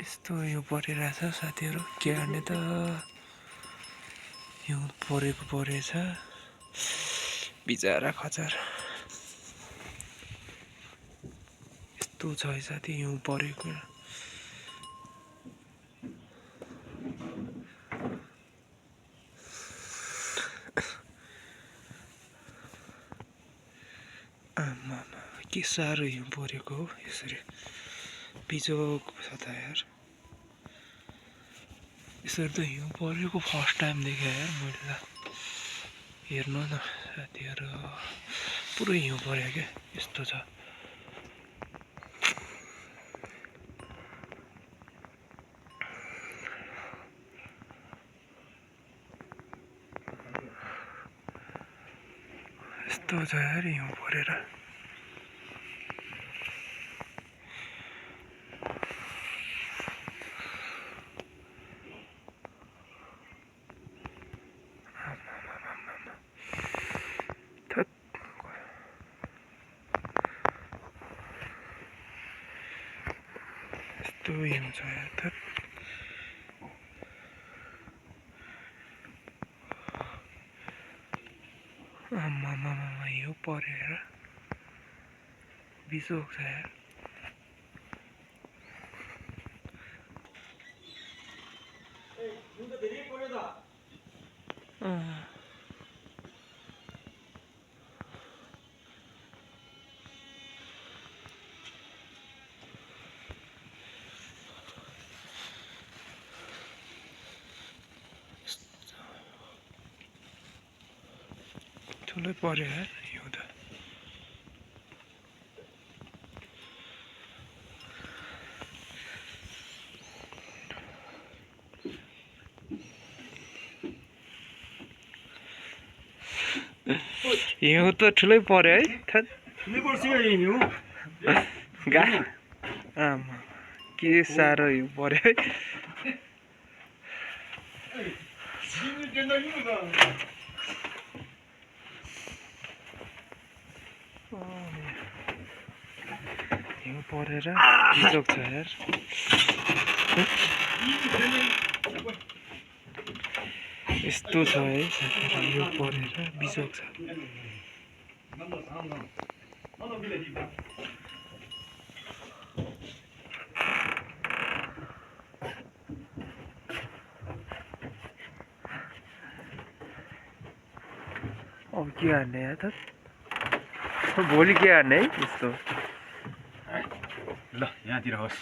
यस्तो हिउँ परिरहेछ साथीहरू के गर्ने त हिउँ परेछ बिचरा खचार यस्तो छ है साथी हिउँ परेको आमा के साह्रो हिउँ परेको हो यसरी बिजोक छ त यार यसरी त हिउँ परेको फर्स्ट टाइम देखेँ यार मैले त हेर्नु न साथीहरू पुरै हिउँ पर्यो क्या यस्तो छ यस्तो छ यार हिउँ परेर यस्तो हिउँ छ यार थत आमामा हिउँ परेर बिजोक छ यार ठुलै पर्यो यार हिउँ त हिउँ त ठुलै पर्यो है आमा के साह्रो हिउँ पर्यो है हिउँ परेर बिजोक छ यार यस्तो छ है साथीहरू हिउँ परेर बिजोक छ अब के गर्ने यार त भोलि के गर्ने है यस्तो ल यहाँतिर होस्